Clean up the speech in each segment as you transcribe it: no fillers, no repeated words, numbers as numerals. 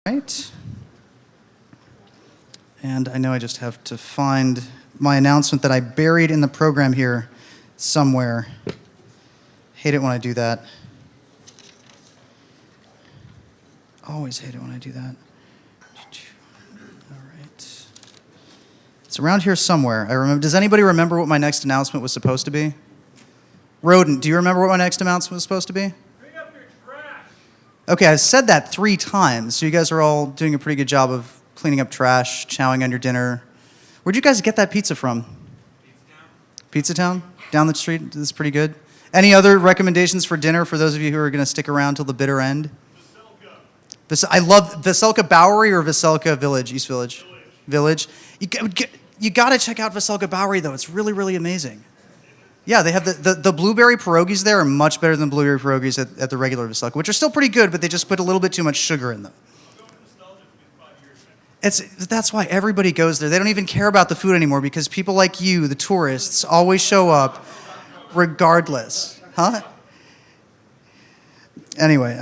Right. And I know I just have to find my announcement that I buried in the program here somewhere. Hate it when I do that. Always hate it when I do that. All right. It's around here somewhere. I remember. Does anybody remember what my next announcement was supposed to be? Rodent, do you remember what my next announcement was supposed to be? Bring up your trash. Okay, I said that 3 times, so you guys are all doing a pretty good job of cleaning up trash, chowing on your dinner. Where'd you guys get that pizza from? Pizza Town? Down the street? This is pretty good. Any other recommendations for dinner for those of you who are going to stick around till the bitter end? I love Veselka Bowery or Veselka Village, East Village? Village. You got to check out Veselka Bowery, though. It's really, really amazing. Yeah, they have the blueberry pierogies there are much better than blueberry pierogies at the regular Veselka, which are still pretty good, but they just put a little bit too much sugar in them. That's why everybody goes there. They don't even care about the food anymore because people like you, the tourists, always show up regardless. Huh? Anyway.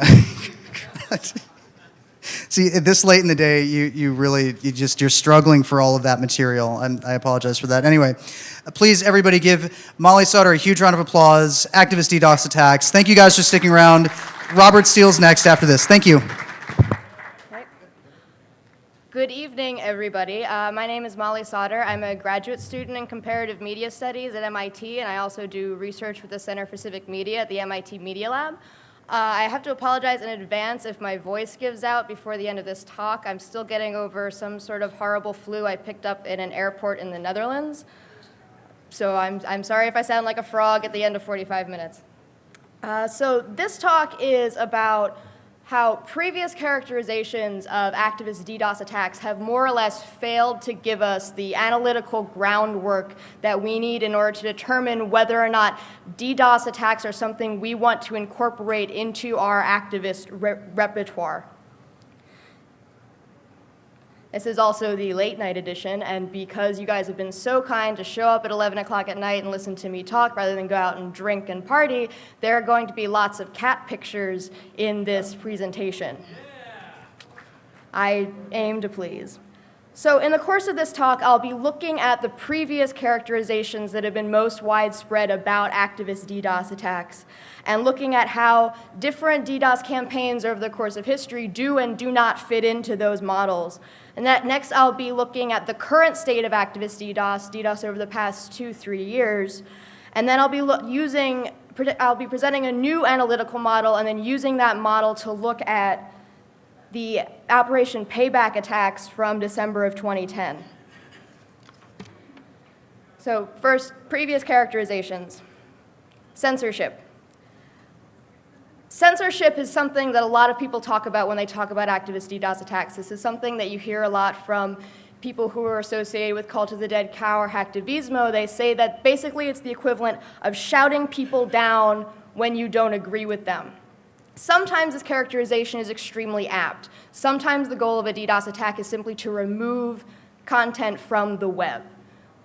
See, this late in the day, you're struggling for all of that material, and I apologize for that. Anyway, please, everybody, give Molly Sutter a huge round of applause. Activist DDoS attacks. Thank you guys for sticking around. Robert Steele's next after this. Thank you. Good evening, everybody. My name is Molly Sauter. I'm a graduate student in comparative media studies at MIT, and I also do research with the Center for Civic Media at the MIT Media Lab. I have to apologize in advance if my voice gives out before the end of this talk. I'm still getting over some sort of horrible flu I picked up in an airport in the Netherlands. So I'm sorry if I sound like a frog at the end of 45 minutes. So this talk is about how previous characterizations of activist DDoS attacks have more or less failed to give us the analytical groundwork that we need in order to determine whether or not DDoS attacks are something we want to incorporate into our activist repertoire. This is also the late night edition, and because you guys have been so kind to show up at 11 o'clock at night and listen to me talk rather than go out and drink and party, there are going to be lots of cat pictures in this presentation. I aim to please. So in the course of this talk, I'll be looking at the previous characterizations that have been most widespread about activist DDoS attacks, and looking at how different DDoS campaigns over the course of history do and do not fit into those models. And next, I'll be looking at the current state of activist DDoS over the past 2-3 years, and then I'll be presenting a new analytical model, and then using that model to look at the Operation Payback attacks from December of 2010. So first, previous characterizations. Censorship. Censorship is something that a lot of people talk about when they talk about activist DDoS attacks. This is something that you hear a lot from people who are associated with Cult of the Dead Cow or Hacktivismo. They say that basically it's the equivalent of shouting people down when you don't agree with them. Sometimes this characterization is extremely apt. Sometimes the goal of a DDoS attack is simply to remove content from the web.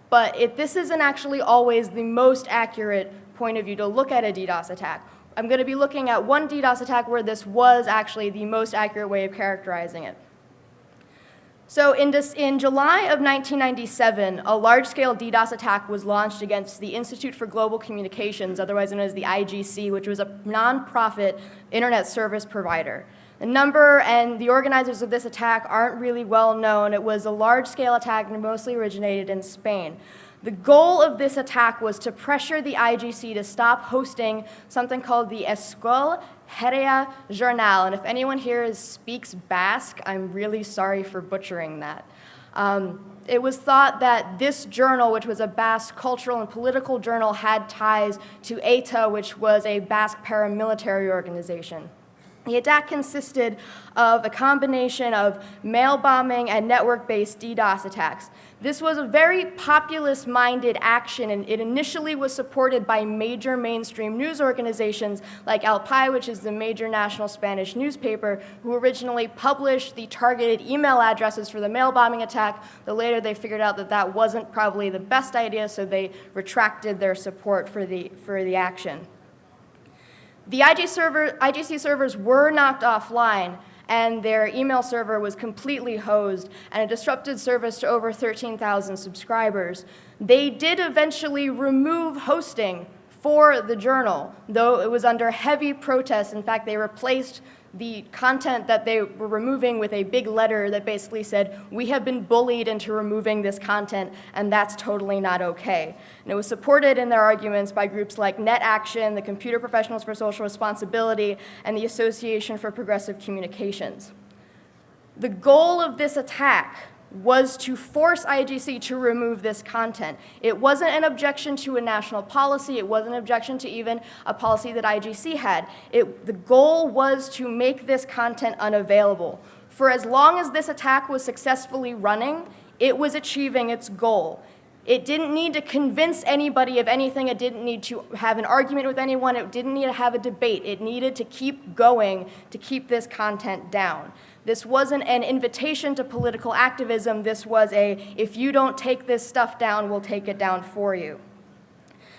But this isn't actually always the most accurate point of view to look at a DDoS attack. I'm going to be looking at one DDoS attack where this was actually the most accurate way of characterizing it. So in July of 1997, a large-scale DDoS attack was launched against the Institute for Global Communications, otherwise known as the IGC, which was a nonprofit internet service provider. The number and the organizers of this attack aren't really well known. It was a large-scale attack and mostly originated in Spain. The goal of this attack was to pressure the IGC to stop hosting something called the Escol Herea Journal. And if anyone here speaks Basque, I'm really sorry for butchering that. It was thought that this journal, which was a Basque cultural and political journal, had ties to ETA, which was a Basque paramilitary organization. The attack consisted of a combination of mail bombing and network-based DDoS attacks. This was a very populist-minded action, and it initially was supported by major mainstream news organizations like El Pai, which is the major national Spanish newspaper, who originally published the targeted email addresses for the mail bombing attack. Though later they figured out that that wasn't probably the best idea, so they retracted their support for the action. The IGC servers were knocked offline, and their email server was completely hosed, and it disrupted service to over 13,000 subscribers. They did eventually remove hosting for the journal, though it was under heavy protest. In fact, they replaced the content that they were removing with a big letter that basically said, "We have been bullied into removing this content, and that's totally not okay." And it was supported in their arguments by groups like Net Action, the Computer Professionals for Social Responsibility, and the Association for Progressive Communications. The goal of this attack was to force IGC to remove this content. It wasn't an objection to a national policy. It wasn't an objection to even a policy that IGC had. The goal was to make this content unavailable. For as long as this attack was successfully running, it was achieving its goal. It didn't need to convince anybody of anything. It didn't need to have an argument with anyone. It didn't need to have a debate. It needed to keep going to keep this content down. This wasn't an invitation to political activism. This was if you don't take this stuff down, we'll take it down for you.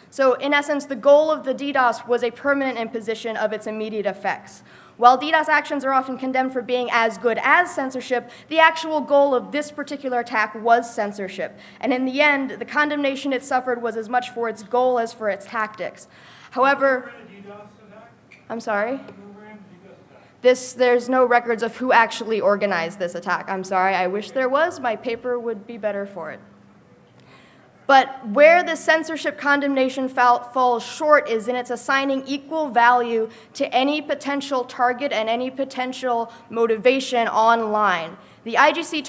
So in essence, the goal of the DDoS was a permanent imposition of its immediate effects. While DDoS actions are often condemned for being as good as censorship, the actual goal of this particular attack was censorship. And in the end, the condemnation it suffered was as much for its goal as for its tactics. However, I'm sorry? There's no records of who actually organized this attack. I'm sorry, I wish there was. My paper would be better for it. But where the censorship condemnation falls short is in its assigning equal value to any potential target and any potential motivation online. The IGC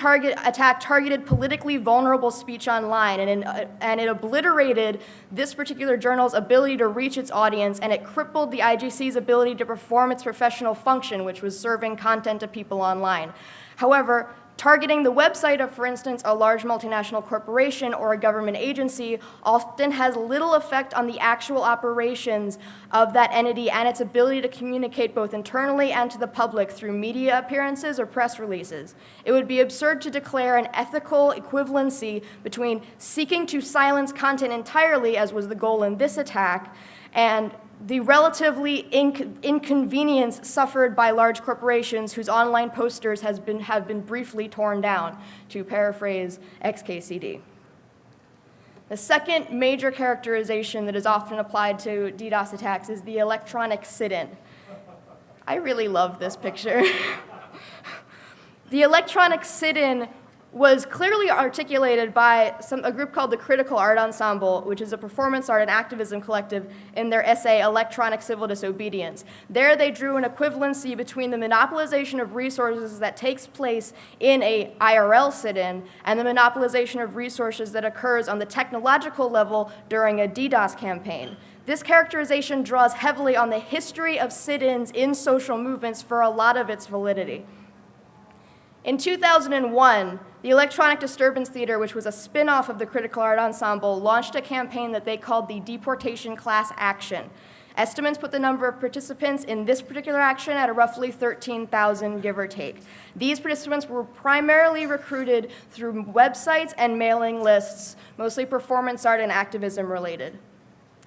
attack targeted politically vulnerable speech online, and it obliterated this particular journal's ability to reach its audience, and it crippled the IGC's ability to perform its professional function, which was serving content to people online. However, targeting the website of, for instance, a large multinational corporation or a government agency often has little effect on the actual operations of that entity and its ability to communicate both internally and to the public through media appearances or press releases. It would be absurd to declare an ethical equivalency between seeking to silence content entirely, as was the goal in this attack, and the relatively inconvenience suffered by large corporations whose online posters have been briefly torn down, to paraphrase XKCD. The second major characterization that is often applied to DDoS attacks is the electronic sit-in. I really love this picture. The electronic sit-in was clearly articulated by a group called the Critical Art Ensemble, which is a performance art and activism collective, in their essay, Electronic Civil Disobedience. There they drew an equivalency between the monopolization of resources that takes place in a IRL sit-in and the monopolization of resources that occurs on the technological level during a DDoS campaign. This characterization draws heavily on the history of sit-ins in social movements for a lot of its validity. In 2001, the Electronic Disturbance Theater, which was a spin-off of the Critical Art Ensemble, launched a campaign that they called the Deportation Class Action. Estimates put the number of participants in this particular action at a roughly 13,000, give or take. These participants were primarily recruited through websites and mailing lists, mostly performance art and activism related.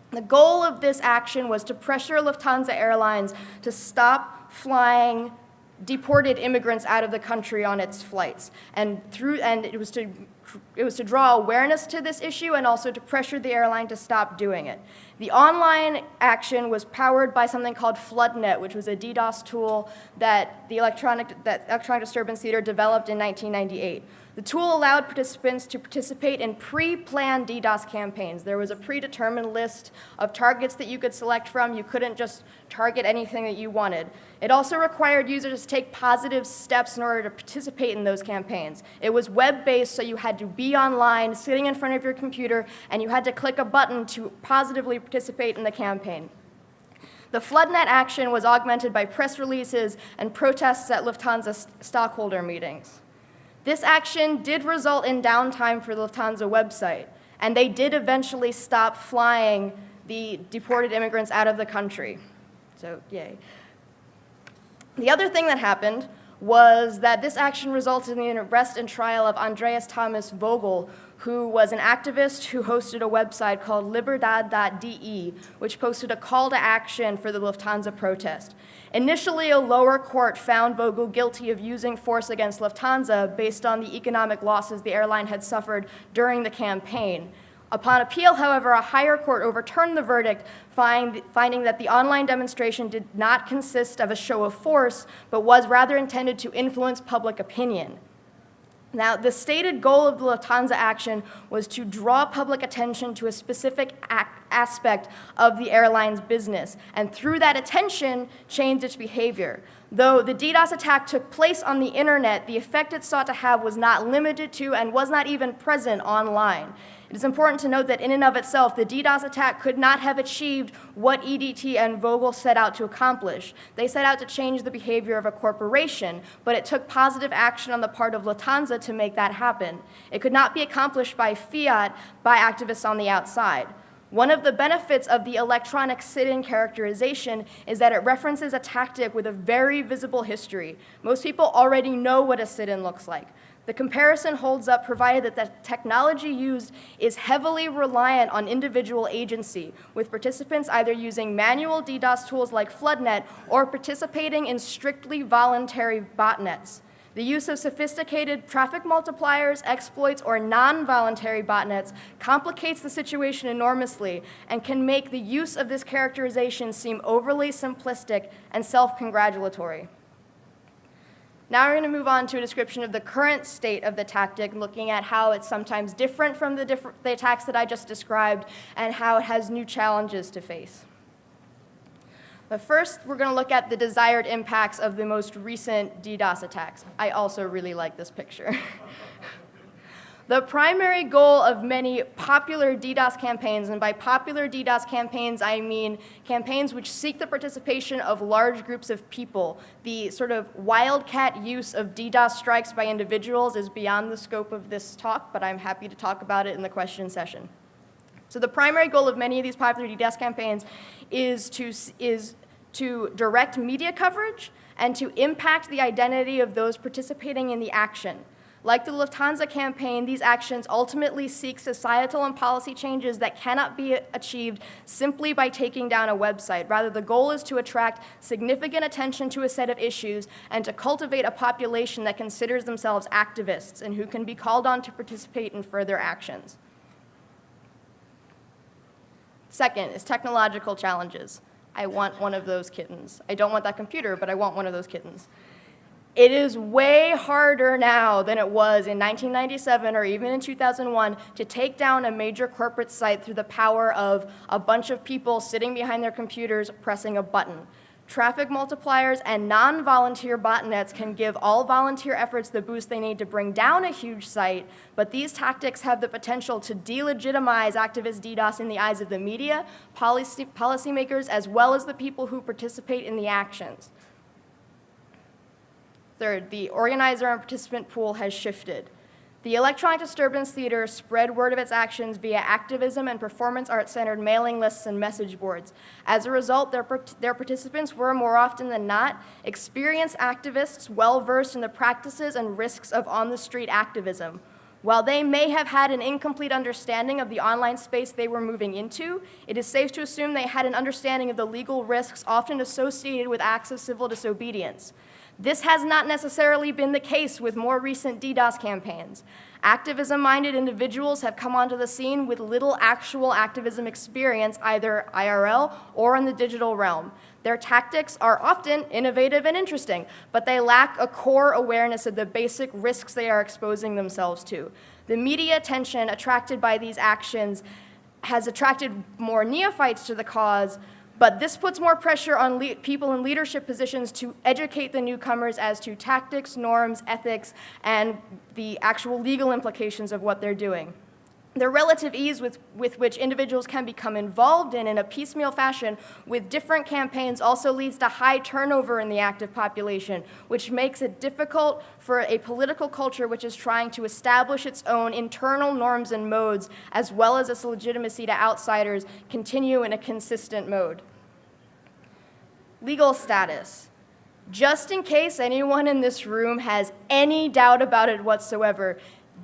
The goal of this action was to pressure Lufthansa Airlines to stop flying deported immigrants out of the country on its flights, and it was to draw awareness to this issue and also to pressure the airline to stop doing it. The online action was powered by something called FloodNet, which was a DDoS tool that the Electronic Disturbance Theater developed in 1998. The tool allowed participants to participate in pre-planned DDoS campaigns. There was a predetermined list of targets that you could select from. You couldn't just target anything that you wanted. It also required users to take positive steps in order to participate in those campaigns. It was web-based, so you had to be online, sitting in front of your computer, and you had to click a button to positively participate in the campaign. The FloodNet action was augmented by press releases and protests at Lufthansa stockholder meetings. This action did result in downtime for the Lufthansa website, and they did eventually stop flying the deported immigrants out of the country. So, yay. The other thing that happened was that this action resulted in the arrest and trial of Andreas Thomas Vogel, who was an activist who hosted a website called liberdad.de, which posted a call to action for the Lufthansa protest. Initially, a lower court found Vogel guilty of using force against Lufthansa based on the economic losses the airline had suffered during the campaign. Upon appeal, however, a higher court overturned the verdict, finding that the online demonstration did not consist of a show of force, but was rather intended to influence public opinion. Now, the stated goal of the Lufthansa action was to draw public attention to a specific aspect of the airline's business, and through that attention, change its behavior. Though the DDoS attack took place on the internet, the effect it sought to have was not limited to and was not even present online. It is important to note that in and of itself, the DDoS attack could not have achieved what EDT and Vogel set out to accomplish. They set out to change the behavior of a corporation, but it took positive action on the part of Lufthansa to make that happen. It could not be accomplished by fiat by activists on the outside. One of the benefits of the electronic sit-in characterization is that it references a tactic with a very visible history. Most people already know what a sit-in looks like. The comparison holds up provided that the technology used is heavily reliant on individual agency, with participants either using manual DDoS tools like FloodNet or participating in strictly voluntary botnets. The use of sophisticated traffic multipliers, exploits, or non-voluntary botnets complicates the situation enormously and can make the use of this characterization seem overly simplistic and self-congratulatory. Now we're going to move on to a description of the current state of the tactic, looking at how it's sometimes different from the attacks that I just described and how it has new challenges to face. But first, we're going to look at the desired impacts of the most recent DDoS attacks. I also really like this picture. The primary goal of many popular DDoS campaigns, and by popular DDoS campaigns, I mean campaigns which seek the participation of large groups of people. The sort of wildcat use of DDoS strikes by individuals is beyond the scope of this talk, but I'm happy to talk about it in the question session. So the primary goal of many of these popular DDoS campaigns is to direct media coverage and to impact the identity of those participating in the action. Like the Lufthansa campaign, these actions ultimately seek societal and policy changes that cannot be achieved simply by taking down a website. Rather, the goal is to attract significant attention to a set of issues and to cultivate a population that considers themselves activists and who can be called on to participate in further actions. Second is technological challenges. I want one of those kittens. I don't want that computer, but I want one of those kittens. It is way harder now than it was in 1997 or even in 2001 to take down a major corporate site through the power of a bunch of people sitting behind their computers pressing a button. Traffic multipliers and non-volunteer botnets can give all volunteer efforts the boost they need to bring down a huge site, but these tactics have the potential to delegitimize activist DDoS in the eyes of the media, policymakers, as well as the people who participate in the actions. Third, the organizer and participant pool has shifted. The Electronic Disturbance Theater spread word of its actions via activism and performance art-centered mailing lists and message boards. As a result, their participants were, more often than not, experienced activists well-versed in the practices and risks of on-the-street activism. While they may have had an incomplete understanding of the online space they were moving into, it is safe to assume they had an understanding of the legal risks often associated with acts of civil disobedience. This has not necessarily been the case with more recent DDoS campaigns. Activism-minded individuals have come onto the scene with little actual activism experience, either IRL or in the digital realm. Their tactics are often innovative and interesting, but they lack a core awareness of the basic risks they are exposing themselves to. The media attention attracted by these actions has attracted more neophytes to the cause, but this puts more pressure on people in leadership positions to educate the newcomers as to tactics, norms, ethics, and the actual legal implications of what they're doing. The relative ease with which individuals can become involved in a piecemeal fashion with different campaigns also leads to high turnover in the active population, which makes it difficult for a political culture which is trying to establish its own internal norms and modes, as well as its legitimacy to outsiders, continue in a consistent mode. Legal status. Just in case anyone in this room has any doubt about it whatsoever,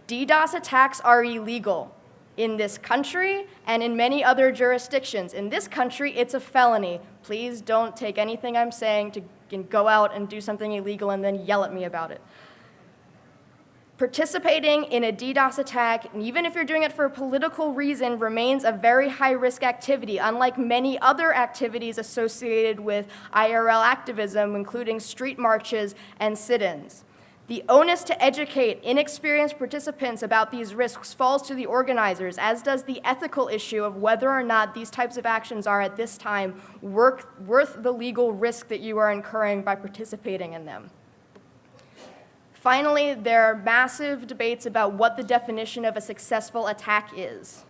DDoS attacks are illegal in this country and in many other jurisdictions. In this country, it's a felony. Please don't take anything I'm saying to go out and do something illegal and then yell at me about it. Participating in a DDoS attack, even if you're doing it for a political reason, remains a very high-risk activity, unlike many other activities associated with IRL activism, including street marches and sit-ins. The onus to educate inexperienced participants about these risks falls to the organizers, as does the ethical issue of whether or not these types of actions are at this time worth the legal risk that you are incurring by participating in them. Finally, there are massive debates about what the definition of a successful attack is.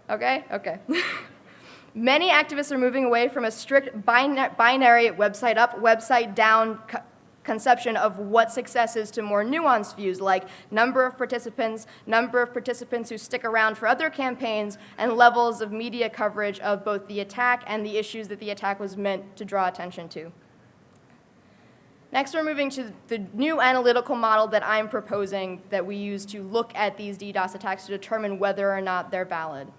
Okay? Many activists are moving away from a strict binary website up, website down conception of what success is to more nuanced views like number of participants who stick around for other campaigns, and levels of media coverage of both the attack and the issues that the attack was meant to draw attention to. Next, we're moving to the new analytical model that I'm proposing that we use to look at these DDoS attacks to determine whether or not they're valid.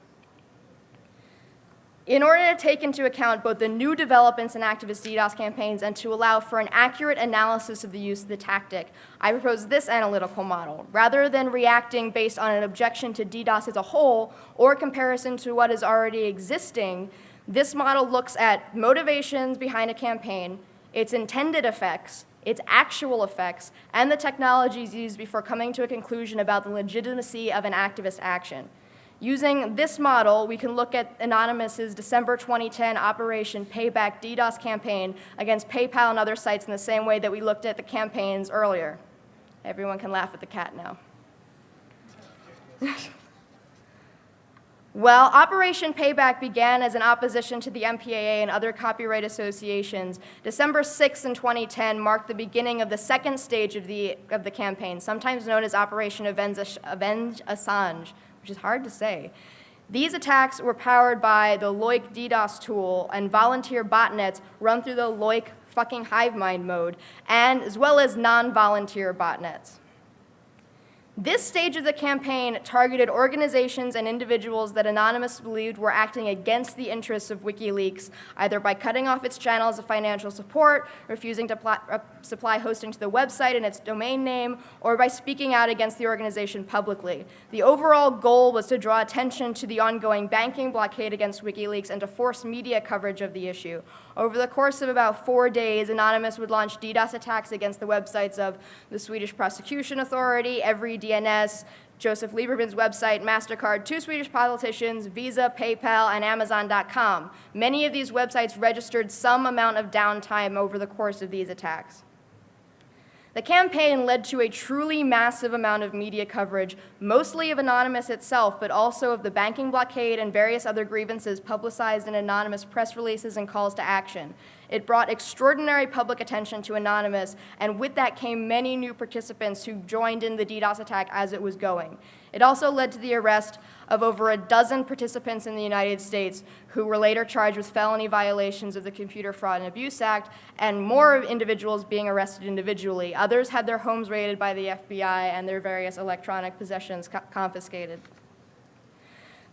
In order to take into account both the new developments in activist DDoS campaigns and to allow for an accurate analysis of the use of the tactic, I propose this analytical model. Rather than reacting based on an objection to DDoS as a whole or comparison to what is already existing, this model looks at motivations behind a campaign, its intended effects, its actual effects, and the technologies used before coming to a conclusion about the legitimacy of an activist action. Using this model, we can look at Anonymous's December 2010 Operation Payback DDoS campaign against PayPal and other sites in the same way that we looked at the campaigns earlier. Everyone can laugh at the cat now. Well, Operation Payback began as an opposition to the MPAA and other copyright associations. December 6th in 2010 marked the beginning of the second stage of the campaign, sometimes known as Operation Avenge Assange, which is hard to say. These attacks were powered by the Loic DDoS tool and volunteer botnets run through the Loic fucking hive mind mode, and as well as non-volunteer botnets. This stage of the campaign targeted organizations and individuals that Anonymous believed were acting against the interests of WikiLeaks, either by cutting off its channels of financial support, refusing to supply hosting to the website and its domain name, or by speaking out against the organization publicly. The overall goal was to draw attention to the ongoing banking blockade against WikiLeaks and to force media coverage of the issue. Over the course of about 4 days, Anonymous would launch DDoS attacks against the websites of the Swedish Prosecution Authority, Every DNS, Joseph Lieberman's website, MasterCard, 2 Swedish politicians, Visa, PayPal, and Amazon.com. Many of these websites registered some amount of downtime over the course of these attacks. The campaign led to a truly massive amount of media coverage, mostly of Anonymous itself, but also of the banking blockade and various other grievances publicized in Anonymous press releases and calls to action. It brought extraordinary public attention to Anonymous, and with that came many new participants who joined in the DDoS attack as it was going. It also led to the arrest of over a dozen participants in the United States who were later charged with felony violations of the Computer Fraud and Abuse Act, and more individuals being arrested individually. Others had their homes raided by the FBI and their various electronic possessions confiscated.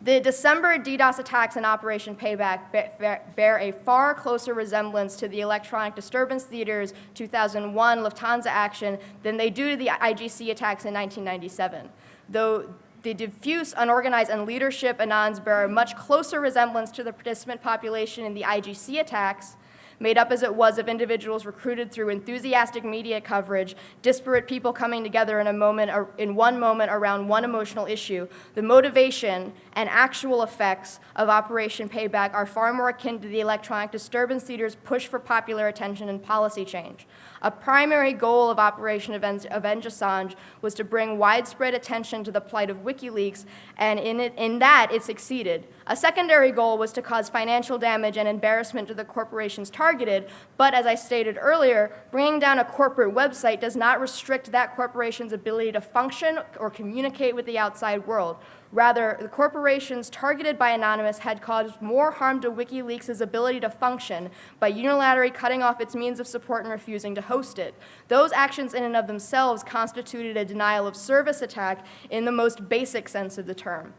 The December DDoS attacks and Operation Payback bear a far closer resemblance to the Electronic Disturbance Theater's 2001 Lufthansa action than they do to the IGC attacks in 1997. Though the diffuse, unorganized, and leadership Anons bear a much closer resemblance to the participant population in the IGC attacks, made up as it was of individuals recruited through enthusiastic media coverage, disparate people coming together in one moment around one emotional issue. The motivation and actual effects of Operation Payback are far more akin to the Electronic Disturbance Theater's push for popular attention and policy change. A primary goal of Operation Avenge Assange was to bring widespread attention to the plight of WikiLeaks, and in that it succeeded. A secondary goal was to cause financial damage and embarrassment to the corporations targeted, but as I stated earlier, bringing down a corporate website does not restrict that corporation's ability to function or communicate with the outside world. Rather, the corporations targeted by Anonymous had caused more harm to WikiLeaks' ability to function by unilaterally cutting off its means of support and refusing to host it. Those actions in and of themselves constituted a denial of service attack in the most basic sense of the term.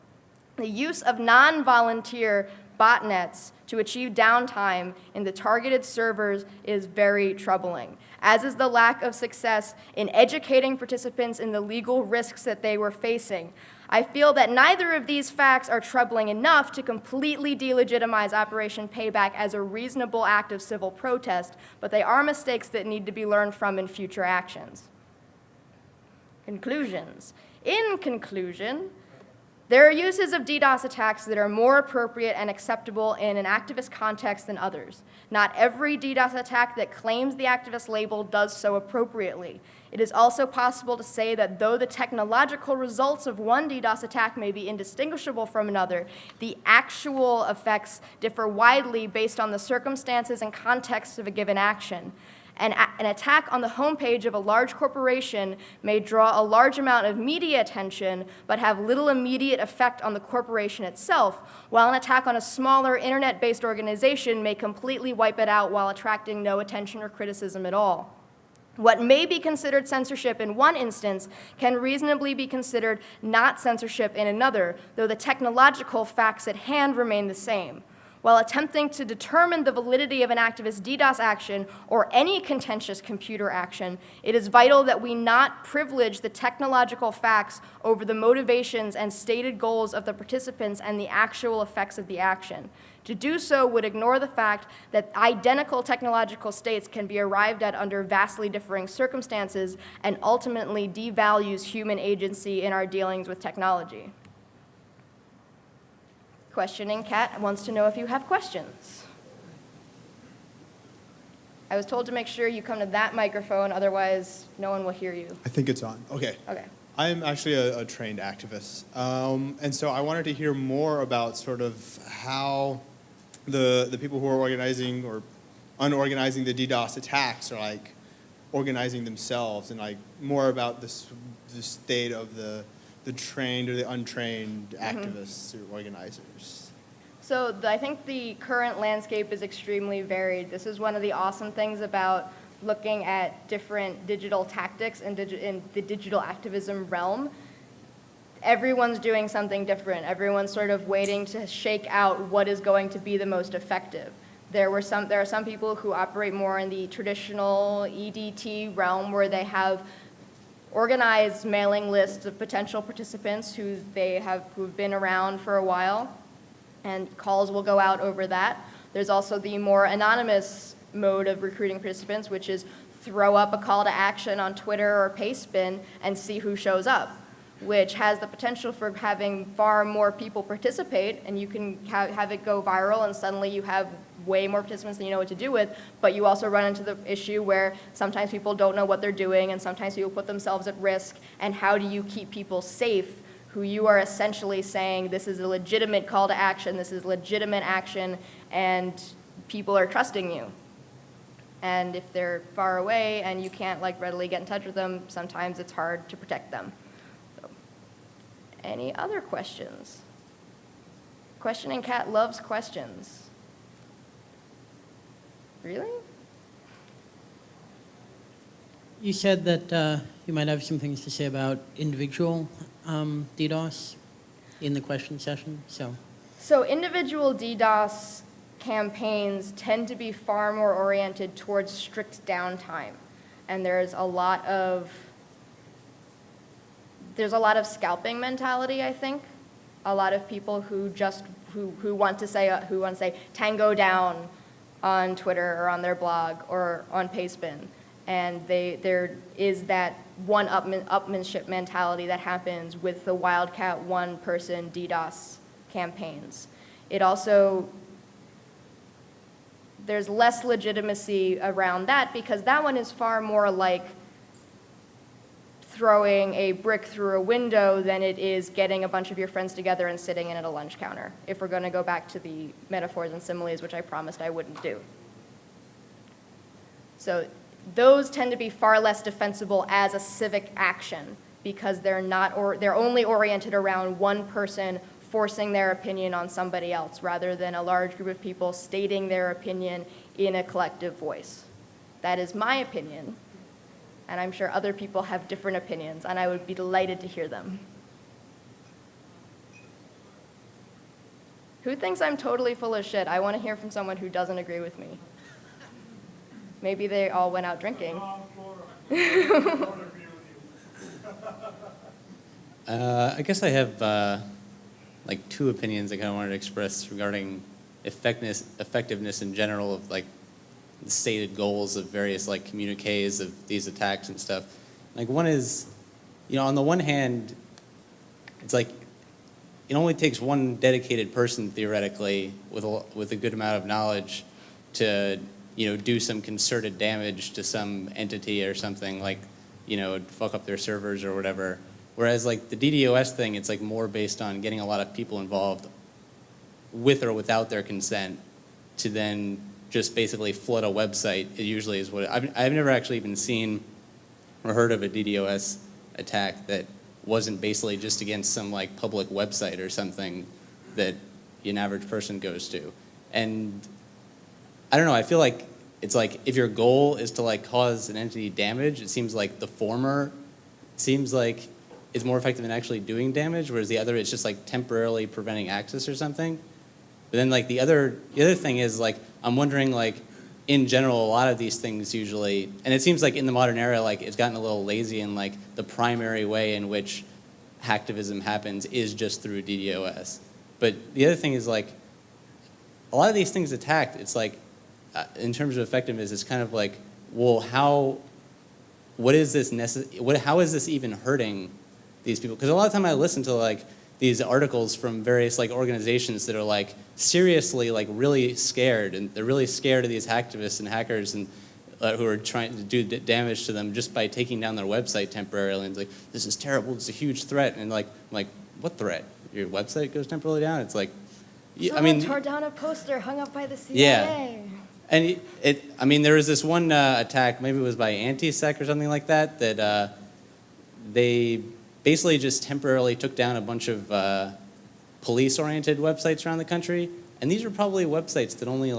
The use of non-volunteer botnets to achieve downtime in the targeted servers is very troubling, as is the lack of success in educating participants in the legal risks that they were facing. I feel that neither of these facts are troubling enough to completely delegitimize Operation Payback as a reasonable act of civil protest, but they are mistakes that need to be learned from in future actions. Conclusions. In conclusion, there are uses of DDoS attacks that are more appropriate and acceptable in an activist context than others. Not every DDoS attack that claims the activist label does so appropriately. It is also possible to say that though the technological results of one DDoS attack may be indistinguishable from another, the actual effects differ widely based on the circumstances and context of a given action. An attack on the homepage of a large corporation may draw a large amount of media attention, but have little immediate effect on the corporation itself, while an attack on a smaller internet-based organization may completely wipe it out while attracting no attention or criticism at all. What may be considered censorship in one instance can reasonably be considered not censorship in another, though the technological facts at hand remain the same. While attempting to determine the validity of an activist DDoS action or any contentious computer action, it is vital that we not privilege the technological facts over the motivations and stated goals of the participants and the actual effects of the action. To do so would ignore the fact that identical technological states can be arrived at under vastly differing circumstances and ultimately devalues human agency in our dealings with technology. Questioning Cat wants to know if you have questions. I was told to make sure you come to that microphone, otherwise no one will hear you. I think it's on. Okay. Okay. I'm actually a trained activist, and so I wanted to hear more about sort of how the people who are organizing or unorganizing the DDoS attacks are like organizing themselves, and like more about the state of the trained or the untrained activists or organizers. So I think the current landscape is extremely varied. This is one of the awesome things about looking at different digital tactics in the digital activism realm. Everyone's doing something different. Everyone's sort of waiting to shake out what is going to be the most effective. There are some people who operate more in the traditional EDT realm where they have organized mailing lists of potential participants who've been around for a while, and calls will go out over that. There's also the more anonymous mode of recruiting participants, which is throw up a call to action on Twitter or Pastebin and see who shows up, which has the potential for having far more people participate, and you can have it go viral, and suddenly you have way more participants than you know what to do with, but you also run into the issue where sometimes people don't know what they're doing, and sometimes people put themselves at risk, and how do you keep people safe who you are essentially saying this is a legitimate call to action, this is legitimate action, and people are trusting you. And if they're far away and you can't like readily get in touch with them, sometimes it's hard to protect them. So, any other questions? Questioning Cat loves questions. Really? You said that you might have some things to say about individual DDoS in the question session, So individual DDoS campaigns tend to be far more oriented towards strict downtime. And there's a lot of scalping mentality, I think. A lot of people who want to say tango down on Twitter or on their blog or on Pastebin. And there is that one-upmanship mentality that happens with the Wildcat one-person DDoS campaigns. It also, there's less legitimacy around that because that one is far more like throwing a brick through a window than it is getting a bunch of your friends together and sitting in at a lunch counter, if we're going to go back to the metaphors and similes, which I promised I wouldn't do. So those tend to be far less defensible as a civic action because they're not, or they're only oriented around one person forcing their opinion on somebody else, rather than a large group of people stating their opinion in a collective voice. That is my opinion, and I'm sure other people have different opinions, and I would be delighted to hear them. Who thinks I'm totally full of shit? I want to hear from someone who doesn't agree with me. Maybe they all went out drinking. I guess I have like two opinions I kind of wanted to express regarding effectiveness in general of like the stated goals of various like communiques of these attacks and stuff. Like one is, on the one hand, it's like it only takes one dedicated person theoretically with a good amount of knowledge to do some concerted damage to some entity or something, like fuck up their servers or whatever. Whereas like the DDoS thing, it's like more based on getting a lot of people involved with or without their consent to then just basically flood a website. It usually is what I've never actually even seen or heard of a DDoS attack that wasn't basically just against some like public website or something that an average person goes to. And I don't know, I feel like it's like if your goal is to like cause an entity damage, it seems like the former seems like it's more effective than actually doing damage, whereas the other is just like temporarily preventing access or something. But then like the other thing is like I'm wondering like in general a lot of these things usually, and it seems like in the modern era like it's gotten a little lazy in like the primary way in which hacktivism happens is just through DDoS. But the other thing is like a lot of these things attacked, it's like in terms of effectiveness, it's kind of like, well, how is this even hurting these people? Because a lot of time I listen to like these articles from various like organizations that are like seriously like really scared, and they're really scared of these hacktivists and hackers and who are trying to do damage to them just by taking down their website temporarily. And it's like, this is terrible, it's a huge threat. And like, I'm like, what threat? Your website goes temporarily down? It's like, Someone tore down a poster hung up by the CIA. Yeah. And there was this one attack, maybe it was by Anti-Sec or something like that, that they basically just temporarily took down a bunch of police-oriented websites around the country. And these are probably websites that only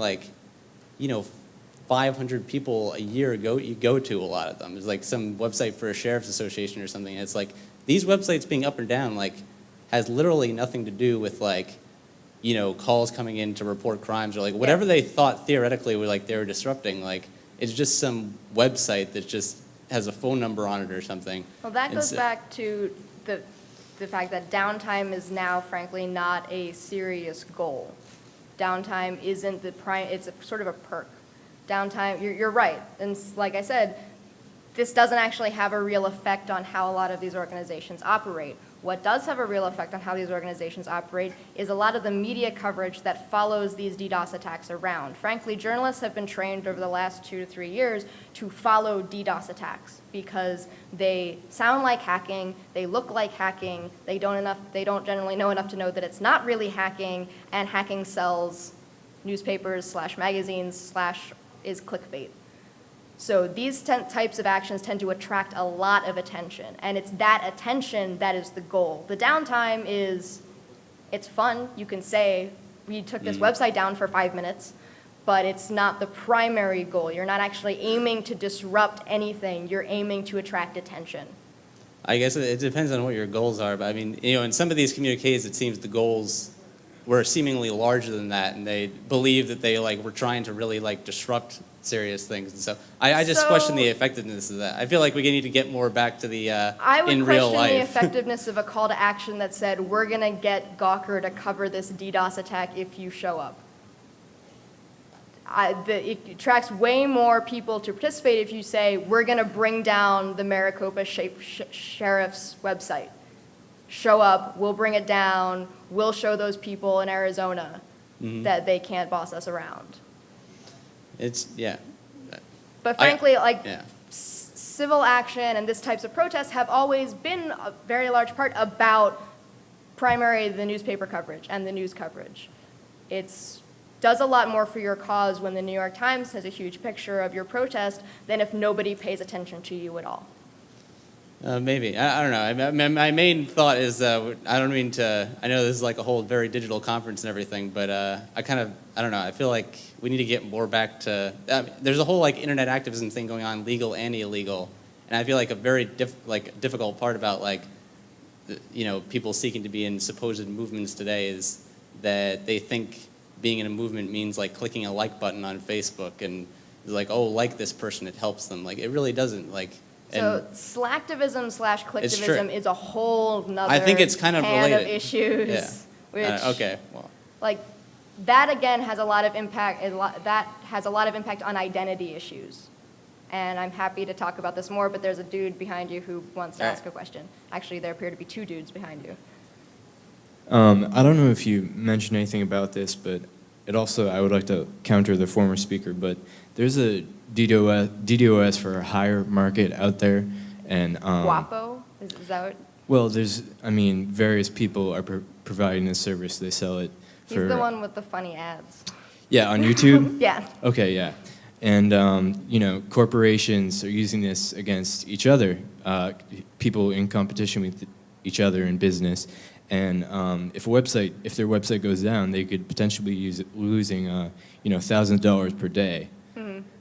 500 people a year you go to a lot of them. There's like some website for a sheriff's association or something. And it's like these websites being up or down like has literally nothing to do with like calls coming in to report crimes or like whatever they thought theoretically were like they were disrupting. Like it's just some website that just has a phone number on it or something. Well, that goes back to the fact that downtime is now, frankly, not a serious goal. Downtime isn't it's sort of a perk. Downtime, you're right. And like I said, this doesn't actually have a real effect on how a lot of these organizations operate. What does have a real effect on how these organizations operate is a lot of the media coverage that follows these DDoS attacks around. Frankly, journalists have been trained over the last 2 to 3 years to follow DDoS attacks because they sound like hacking, they look like hacking, they don't generally know enough to know that it's not really hacking, and hacking sells newspapers / magazines / is clickbait. So these types of actions tend to attract a lot of attention, and it's that attention that is the goal. The downtime it's fun. You can say, we took this website down for 5 minutes, but it's not the primary goal. You're not actually aiming to disrupt anything. You're aiming to attract attention. I guess it depends on what your goals are, but I mean, in some of these communiques, it seems the goals were seemingly larger than that, and they believe that they were trying to really disrupt serious things. And so I just question the effectiveness of that. I feel like we need to get more back to the I would in real question the life. effectiveness of a call to action that said, we're going to get Gawker to cover this DDoS attack if you show up. It attracts way more people to participate if you say, we're going to bring down the Maricopa Sheriff's website. Show up, we'll bring it down, we'll show those people in Arizona that they can't boss us around. But frankly, civil action and this types of protests have always been a very large part about primarily the newspaper coverage and the news coverage. It does a lot more for your cause when the New York Times has a huge picture of your protest than if nobody pays attention to you at all. Maybe. I don't know. My main thought is, I don't mean to, I know this is like a whole very digital conference and everything, but I don't know, I feel like we need to get more back to, there's a whole like internet activism thing going on, legal and illegal, and I feel like a very difficult part about like, people seeking to be in supposed movements today is that they think being in a movement means like clicking a like button on Facebook and it's like, oh, like this person, it helps them. Like, it really doesn't, like. So slacktivism / collectivism is a whole nother I think it's kind of can related. of issues. Yeah. Which, Okay, well. like, that again has a lot of impact. That has a lot of impact on identity issues, and I'm happy to talk about this more. But there's a dude behind you who wants to ask a question. Actually, there appear to be two dudes behind you. I don't know if you mentioned anything about this, but it also, I would like to counter the former speaker, but there's a DDoS for a higher market out there, and Guapo? Is that what? well, various people are providing this service. They sell it for. He's the one with the funny ads. Yeah, on YouTube. Yeah. Okay, yeah, and corporations are using this against each other, people in competition with each other in business, and if their website goes down, they could potentially be losing $1,000 per day.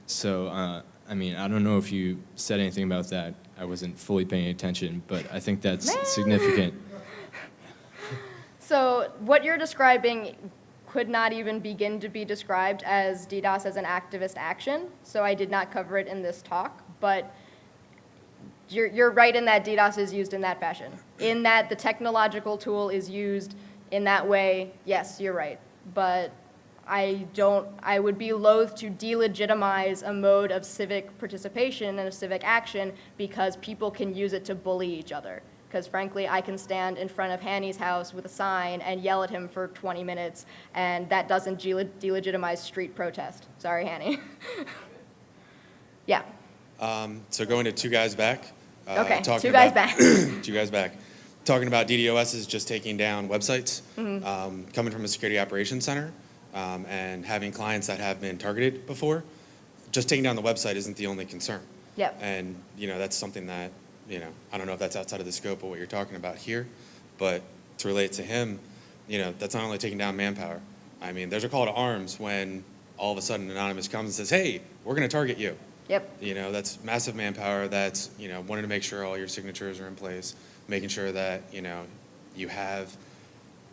So, I don't know if you said anything about that. I wasn't fully paying attention, but I think that's significant. So what you're describing could not even begin to be described as DDoS as an activist action, so I did not cover it in this talk, but you're right in that DDoS is used in that fashion. In that the technological tool is used in that way, yes, you're right. But I would be loath to delegitimize a mode of civic participation and of civic action because people can use it to bully each other. Because frankly, I can stand in front of Hanny's house with a sign and yell at him for 20 minutes, and that doesn't delegitimize street protest. Sorry, Hanny. Yeah. So going to two guys back. Okay, talking two guys about- back. Two guys back. Talking about DDoS is just taking down websites. Coming from a security operations center and having clients that have been targeted before, just taking down the website isn't the only concern. Yep. And, that's something that, I don't know if that's outside of the scope of what you're talking about here, but to relate to him, that's not only taking down manpower. There's a call to arms when all of a sudden Anonymous comes and says, hey, we're going to target you. Yep. That's massive manpower. That's, wanting to make sure all your signatures are in place, making sure that, you have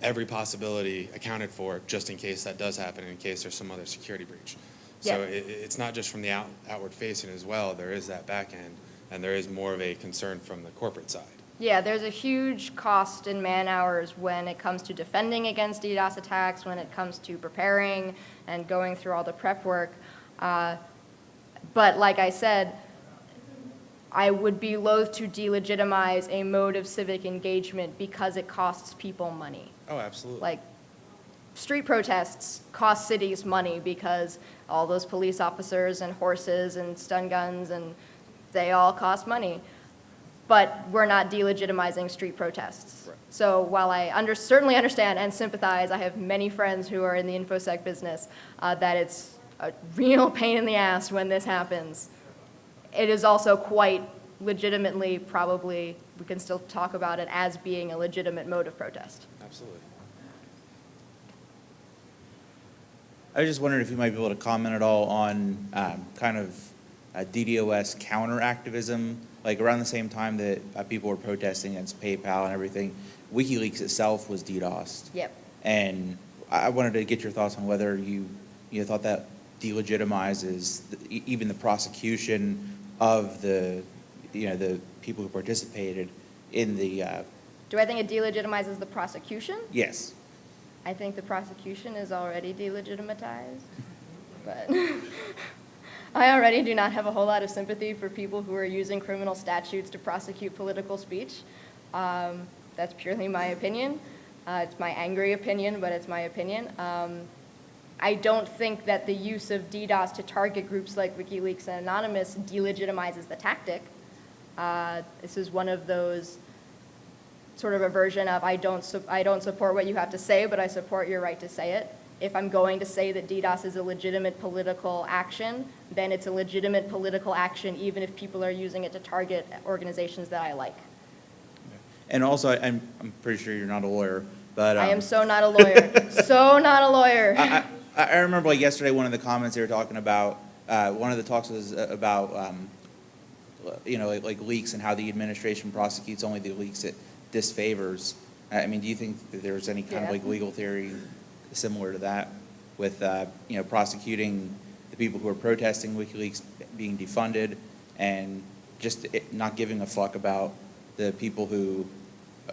every possibility accounted for just in case that does happen, in case there's some other security breach. So Yeah. it's not just from the outward facing as well. There is that back end, and there is more of a concern from the corporate side. Yeah, there's a huge cost in man hours when it comes to defending against DDoS attacks, when it comes to preparing and going through all the prep work. But like I said, I would be loath to delegitimize a mode of civic engagement because it costs people money. Oh, absolutely. Like, street protests cost cities money because all those police officers and horses and stun guns, and they all cost money. But we're not delegitimizing street protests. Right. So while I certainly understand and sympathize, I have many friends who are in the InfoSec business, that it's a real pain in the ass when this happens. It is also quite legitimately, probably, we can still talk about it as being a legitimate mode of protest. Absolutely. I was just wondering if you might be able to comment at all on DDoS counter activism. Like around the same time that people were protesting against PayPal and everything, WikiLeaks itself was DDoSed. Yep. And I wanted to get your thoughts on whether you thought that delegitimizes even the prosecution of the people who participated in the. Do I think it delegitimizes the prosecution? Yes. I think the prosecution is already delegitimized, but I already do not have a whole lot of sympathy for people who are using criminal statutes to prosecute political speech. That's purely my opinion. It's my angry opinion, but it's my opinion. I don't think that the use of DDoS to target groups like WikiLeaks and Anonymous delegitimizes the tactic. This is one of those sort of a version of I don't support what you have to say, but I support your right to say it. If I'm going to say that DDoS is a legitimate political action, then it's a legitimate political action even if people are using it to target organizations that I like. And also, I'm pretty sure you're not a lawyer, but. I am so not a lawyer. So not a lawyer. I remember like yesterday, one of the comments they were talking about, one of the talks was about, like leaks and how the administration prosecutes only the leaks it disfavors. I mean, do you think that there's any kind of like legal theory similar to that with, prosecuting the people who are protesting WikiLeaks being defunded and just not giving a fuck about the people who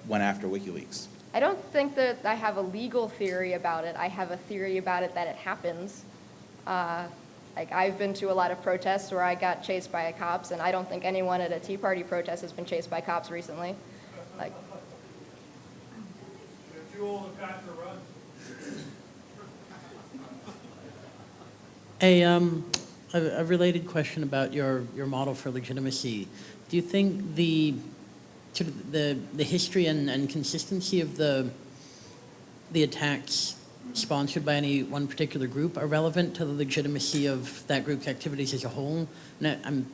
went after WikiLeaks? I don't think that I have a legal theory about it. I have a theory about it that it happens. Like, I've been to a lot of protests where I got chased by cops, and I don't think anyone at a Tea Party protest has been chased by cops recently. Like, A related question about your model for legitimacy. Do you think the sort of the history and consistency of the attacks sponsored by any one particular group are relevant to the legitimacy of that group's activities as a whole? And I'm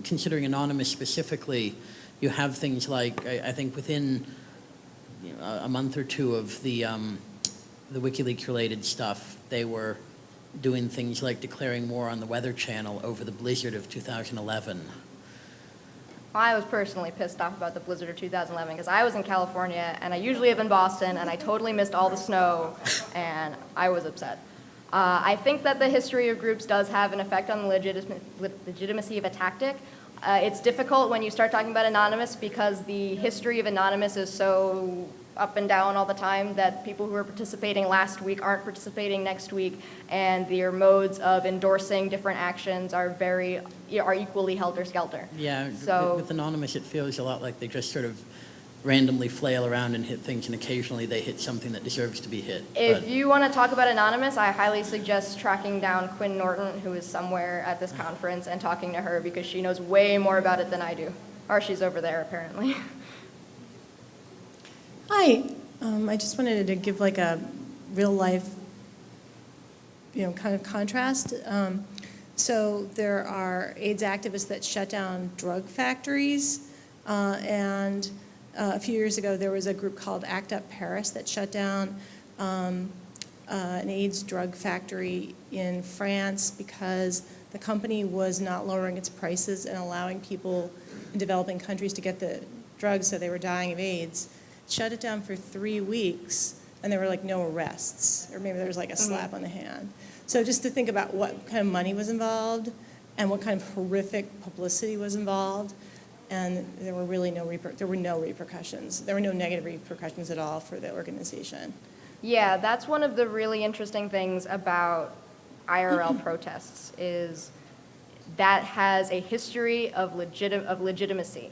considering Anonymous specifically. You have things like, I think within a month or two of the WikiLeaks related stuff, they were doing things like declaring war on the Weather Channel over the blizzard of 2011. I was personally pissed off about the blizzard of 2011 because I was in California and I usually live in Boston and I totally missed all the snow and I was upset. I think that the history of groups does have an effect on the legitimacy of a tactic. It's difficult when you start talking about Anonymous because the history of Anonymous is so up and down all the time that people who were participating last week aren't participating next week, and their modes of endorsing different actions are equally helter-skelter. Yeah, So, with Anonymous, it feels a lot like they just sort of randomly flail around and hit things, and occasionally they hit something that deserves to be hit. if you want to talk about Anonymous, I highly suggest tracking down Quinn Norton, who is somewhere at this conference, and talking to her because she knows way more about it than I do. Or she's over there, apparently. Hi, I just wanted to give like a real life, kind of contrast. So there are AIDS activists that shut down drug factories, and a few years ago there was a group called Act Up Paris that shut down an AIDS drug factory in France because the company was not lowering its prices and allowing people in developing countries to get the drugs, so they were dying of AIDS. Shut it down for 3 weeks, and there were like no arrests, or maybe there was like a slap on the hand. So just to think about what kind of money was involved and what kind of horrific publicity was involved, and there were really no repercussions. There were no negative repercussions at all for the organization. Yeah, that's one of the really interesting things about IRL protests is that has a history of legitimacy.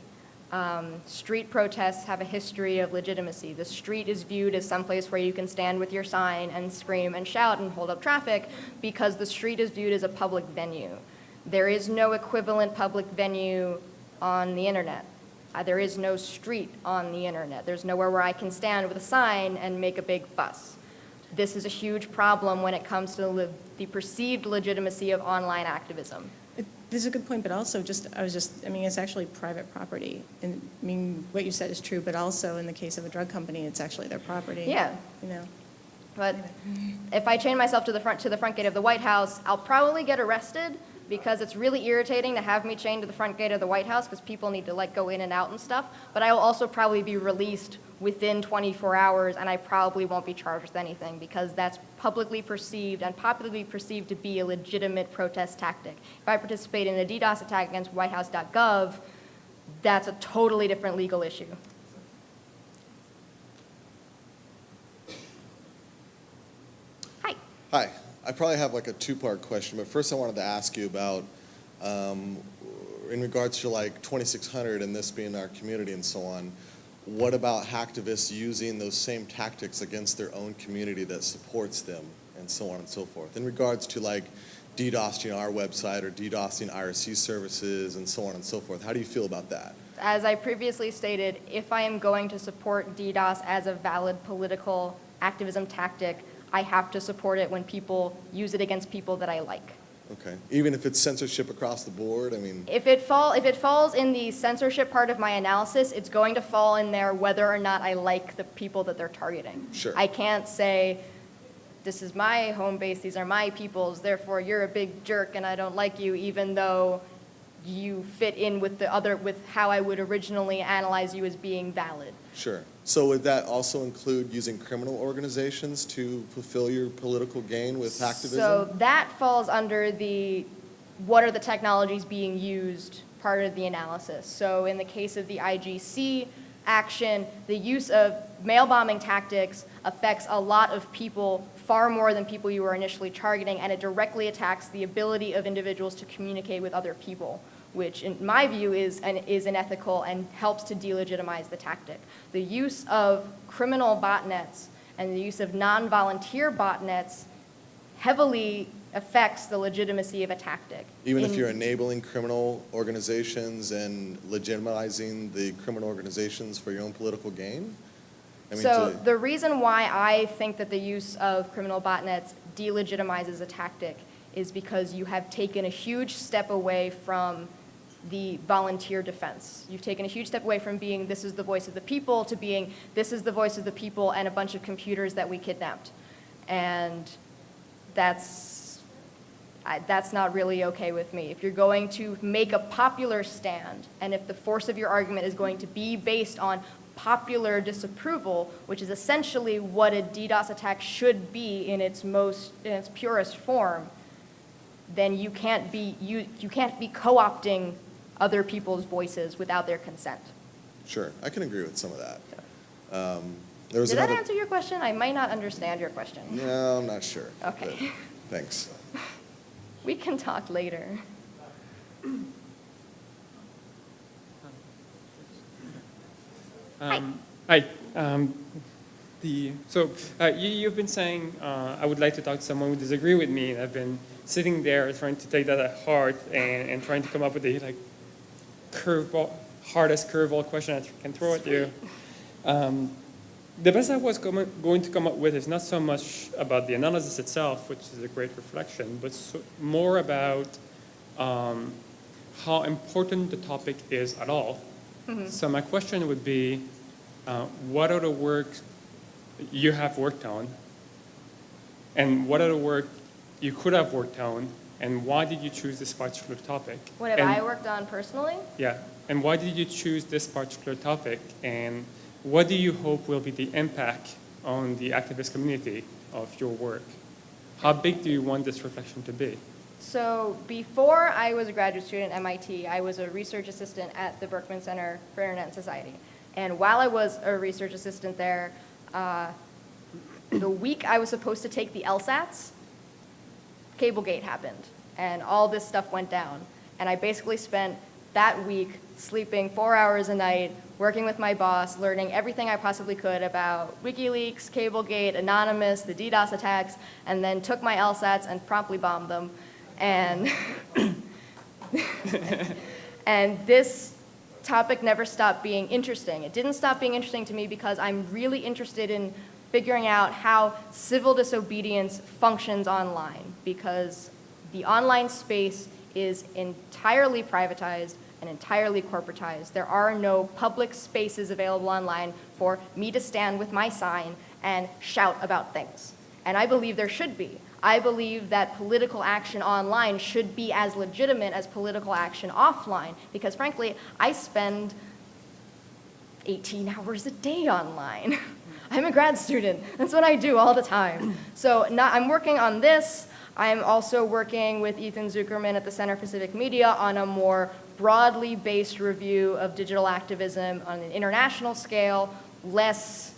Street protests have a history of legitimacy. The street is viewed as someplace where you can stand with your sign and scream and shout and hold up traffic because the street is viewed as a public venue. There is no equivalent public venue on the internet. There is no street on the internet. There's nowhere where I can stand with a sign and make a big fuss. This is a huge problem when it comes to the perceived legitimacy of online activism. This is a good point, but also it's actually private property. And I mean, what you said is true, but also in the case of a drug company, it's actually their property. Yeah. You know. But if I chain myself to the front gate of the White House, I'll probably get arrested because it's really irritating to have me chained to the front gate of the White House because people need to like go in and out and stuff. But I will also probably be released within 24 hours, and I probably won't be charged with anything because that's publicly perceived and popularly perceived to be a legitimate protest tactic. If I participate in a DDoS attack against whitehouse.gov, that's a totally different legal issue. Hi. Hi. I probably have like a two-part question, but first I wanted to ask you about, in regards to like 2600 and this being our community and so on, what about hacktivists using those same tactics against their own community that supports them and so on and so forth? In regards to like DDoSing our website or DDoSing IRC services and so on and so forth, how do you feel about that? As I previously stated, if I am going to support DDoS as a valid political activism tactic, I have to support it when people use it against people that I like. Okay. Even if it's censorship across the board, I mean, If it falls in the censorship part of my analysis, it's going to fall in there whether or not I like the people that they're targeting. Sure. I can't say, this is my home base, these are my peoples, therefore you're a big jerk and I don't like you, even though you fit in with with how I would originally analyze you as being valid. sure. So would that also include using criminal organizations to fulfill your political gain with activism? So that falls under the what are the technologies being used part of the analysis. So in the case of the IGC action, the use of mail bombing tactics affects a lot of people, far more than people you were initially targeting, and it directly attacks the ability of individuals to communicate with other people, which in my view is unethical and helps to delegitimize the tactic. The use of criminal botnets and the use of non-volunteer botnets heavily affects the legitimacy of a tactic. Even if you're enabling criminal organizations and legitimizing the criminal organizations for your own political gain? I mean, So the reason why I think that the use of criminal botnets delegitimizes a tactic is because you have taken a huge step away from the volunteer defense. You've taken a huge step away from being this is the voice of the people to being this is the voice of the people and a bunch of computers that we kidnapped. And that's not really okay with me. If you're going to make a popular stand, and if the force of your argument is going to be based on popular disapproval, which is essentially what a DDoS attack should be in its purest form, then you can't be co-opting other people's voices without their consent. sure, I can agree with some of that. Did that answer your question? I might not understand your question. No, I'm not sure. Okay. but Thanks. We can talk later. Hi. You've been saying I would like to talk to someone who disagree with me, and I've been sitting there trying to take that at heart and trying to come up with the hardest curveball question I can throw at you. The best I was going to come up with is not so much about the analysis itself, which is a great reflection, but more about how important the topic is at all. Mm-hmm. So my question would be, what are the work you have worked on, and what are the work you could have worked on, and why did you choose this particular topic? What have I worked on personally? Yeah, and why did you choose this particular topic, and what do you hope will be the impact on the activist community of your work? How big do you want this reflection to be? So before I was a graduate student at MIT, I was a research assistant at the Berkman Center for Internet and Society. And while I was a research assistant there, the week I was supposed to take the LSATs, Cablegate happened, and all this stuff went down. And I basically spent that week sleeping 4 hours a night, working with my boss, learning everything I possibly could about WikiLeaks, Cablegate, Anonymous, the DDoS attacks, and then took my LSATs and promptly bombed them. And, and this topic never stopped being interesting. It didn't stop being interesting to me because I'm really interested in figuring out how civil disobedience functions online, because the online space is entirely privatized and entirely corporatized. There are no public spaces available online for me to stand with my sign and shout about things. And I believe there should be. I believe that political action online should be as legitimate as political action offline, because frankly, I spend 18 hours a day online. I'm a grad student. That's what I do all the time. So I'm working on this. I'm also working with Ethan Zuckerman at the Center for Civic Media on a more broadly based review of digital activism on an international scale, less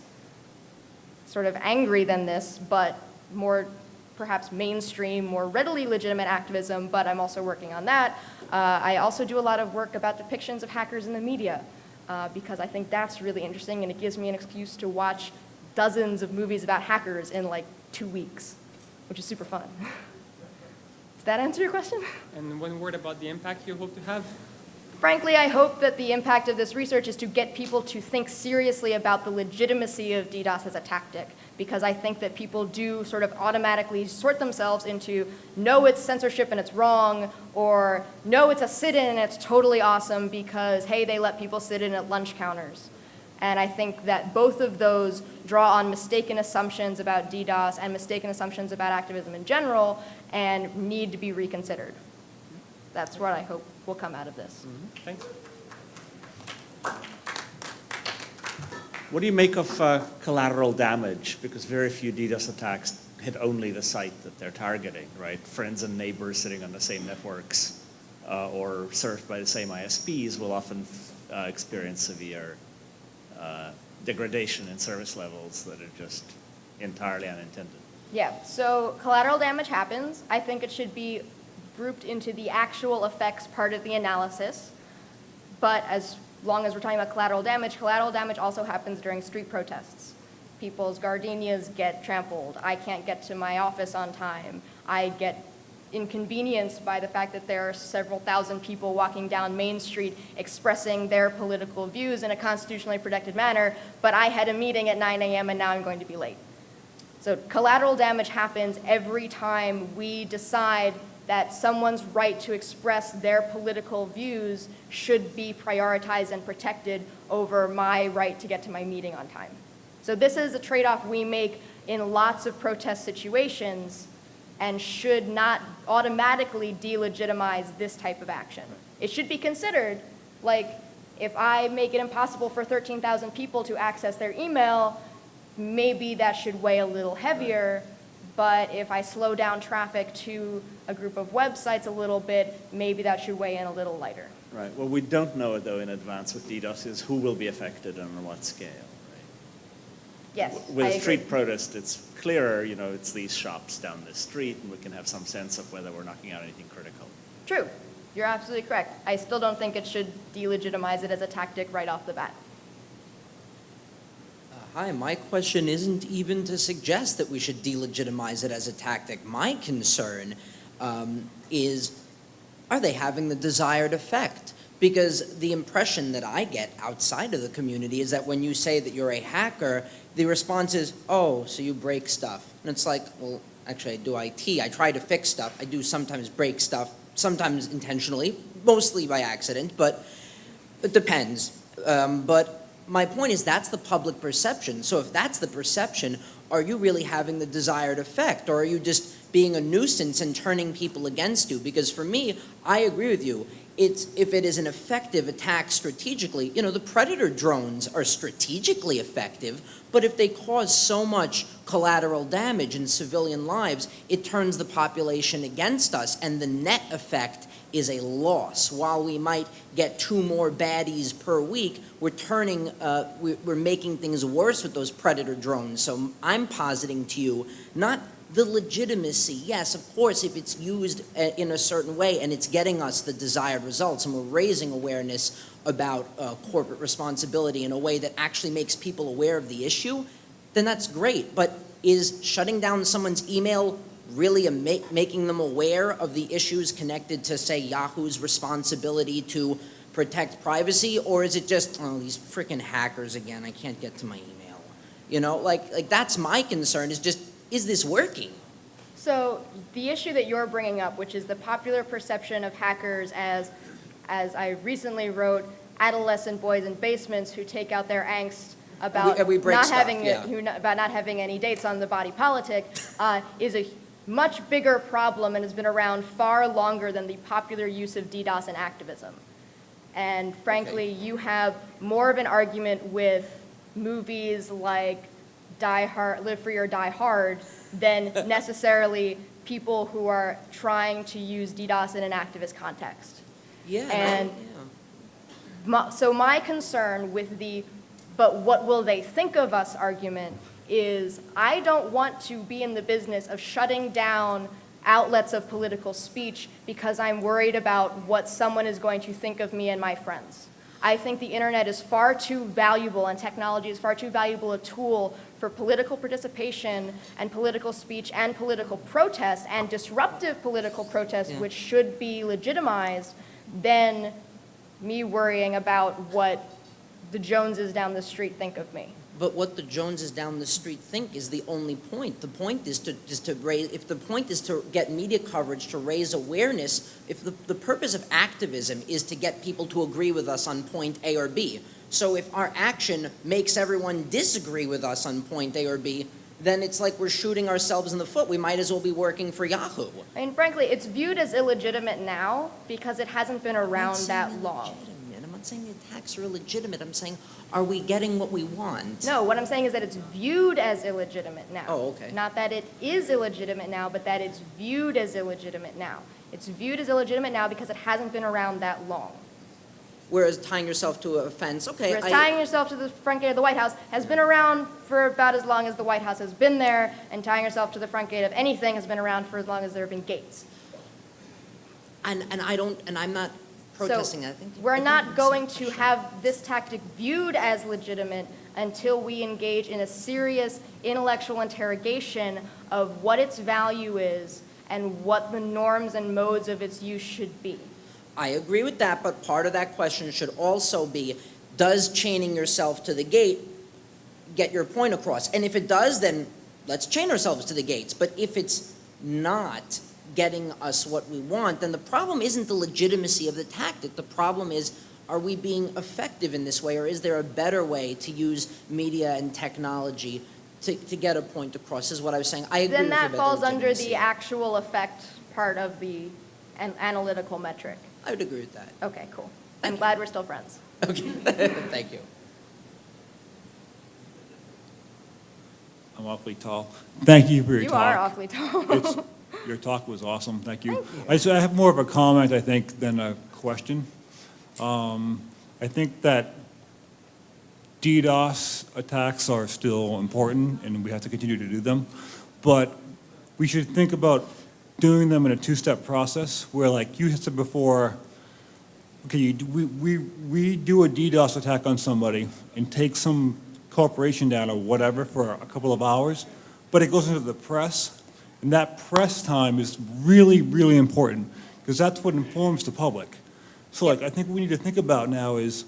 sort of angry than this, but more perhaps mainstream, more readily legitimate activism, but I'm also working on that. I also do a lot of work about depictions of hackers in the media, because I think that's really interesting, and it gives me an excuse to watch dozens of movies about hackers in like 2 weeks, which is super fun. Does that answer your question? And one word about the impact you hope to have? Frankly, I hope that the impact of this research is to get people to think seriously about the legitimacy of DDoS as a tactic, because I think that people do sort of automatically sort themselves into, no, it's censorship and it's wrong, or no, it's a sit-in and it's totally awesome because, hey, they let people sit in at lunch counters. And I think that both of those draw on mistaken assumptions about DDoS and mistaken assumptions about activism in general and need to be reconsidered. That's what I hope will come out of this. Thanks. What do you make of collateral damage? Because very few DDoS attacks hit only the site that they're targeting, right? Friends and neighbors sitting on the same networks or served by the same ISPs will often experience severe degradation in service levels that are just entirely unintended. Yeah, so collateral damage happens. I think it should be grouped into the actual effects part of the analysis. But as long as we're talking about collateral damage also happens during street protests. People's gardenias get trampled. I can't get to my office on time. I get inconvenienced by the fact that there are several thousand people walking down Main Street expressing their political views in a constitutionally protected manner, but I had a meeting at 9 a.m. and now I'm going to be late. So collateral damage happens every time we decide that someone's right to express their political views should be prioritized and protected over my right to get to my meeting on time. So this is a trade-off we make in lots of protest situations and should not automatically delegitimize this type of action. It should be considered, like, if I make it impossible for 13,000 people to access their email, maybe that should weigh a little heavier. But if I slow down traffic to a group of websites a little bit, maybe that should weigh in a little lighter. Right. Well, we don't know, though, in advance with DDoS is who will be affected and on what scale. Right? Yes, I With agree. street protest, it's clearer, you know, it's these shops down the street, and we can have some sense of whether we're knocking out anything critical. True. You're absolutely correct. I still don't think it should delegitimize it as a tactic right off the bat. Hi, my question isn't even to suggest that we should delegitimize it as a tactic. My concern is, are they having the desired effect? Because the impression that I get outside of the community is that when you say that you're a hacker, the response is, oh, so you break stuff. And it's like, well, actually, I do IT. I try to fix stuff. I do sometimes break stuff, sometimes intentionally, mostly by accident, but it depends. But my point is that's the public perception. So if that's the perception, are you really having the desired effect? Or are you just being a nuisance and turning people against you? Because for me, I agree with you. If it is an effective attack strategically, you know, the Predator drones are strategically effective, but if they cause so much collateral damage in civilian lives, it turns the population against us, and the net effect is a loss. While we might get 2 more baddies per week, we're making things worse with those Predator drones. So I'm positing to you, not the legitimacy. Yes, of course, if it's used in a certain way and it's getting us the desired results and we're raising awareness about corporate responsibility in a way that actually makes people aware of the issue, then that's great. But is shutting down someone's email really making them aware of the issues connected to, say, Yahoo's responsibility to protect privacy? Or is it just, oh, these freaking hackers again, I can't get to my email? You know, like that's my concern, is just, is this working? So the issue that you're bringing up, which is the popular perception of hackers as I recently wrote, adolescent boys in basements who take out their angst about we break not stuff, having yeah. about not having any dates on the body politic, is a much bigger problem and has been around far longer than the popular use of DDoS and activism. And frankly, you have more of an argument with movies like Die Hard, Live Free or Die Hard than necessarily people who are trying to use DDoS in an activist context. Yeah. And yeah. so my concern with the "but what will they think of us" argument is I don't want to be in the business of shutting down outlets of political speech because I'm worried about what someone is going to think of me and my friends. I think the internet is far too valuable and technology is far too valuable a tool for political participation and political speech and political protest and disruptive political protest, Yeah. which should be legitimized, than me worrying about what the Joneses down the street think of me. But what the Joneses down the street think is the only point. The point is to raise, if the point is to get media coverage, to raise awareness, if the purpose of activism is to get people to agree with us on point A or B. So if our action makes everyone disagree with us on point A or B, then it's like we're shooting ourselves in the foot. We might as well be working for Yahoo. I mean, frankly, it's viewed as illegitimate now because it hasn't been around that long. I'm not saying the attacks are illegitimate. I'm saying, are we getting what we want? No, what I'm saying is that it's viewed as illegitimate now. Oh, okay. Not that it is illegitimate now, but that it's viewed as illegitimate now. It's viewed as illegitimate now because it hasn't been around that long. Whereas tying yourself to a fence, okay. Whereas tying yourself to the front gate of the White House has been around for about as long as the White House has been there, and tying yourself to the front gate of anything has been around for as long as there have been gates. And I'm not protesting. So I think we're not going to have this tactic viewed as legitimate until we engage in a serious intellectual interrogation of what its value is and what the norms and modes of its use should be. I agree with that, but part of that question should also be, does chaining yourself to the gate get your point across? And if it does, then let's chain ourselves to the gates. But if it's not getting us what we want, then the problem isn't the legitimacy of the tactic. The problem is, are we being effective in this way, or is there a better way to use media and technology to get a point across, is what I was saying. I agree Then with you that about falls the under legitimacy. the actual effect part of the analytical metric. I would agree with that. Okay, cool. I'm glad we're still friends. Okay, thank you. I'm awfully tall. Thank you for your You talk. are awfully tall. Your talk was awesome. Thank you. Thank you. I have more of a comment, I think, than a question. I think that DDoS attacks are still important, and we have to continue to do them. But we should think about doing them in a two-step process, where, like you said before, okay, we do a DDoS attack on somebody and take some corporation down or whatever for a couple of hours, but it goes into the press, and that press time is really, really important, because that's what informs the public. So, like, I think what we need to think about now is,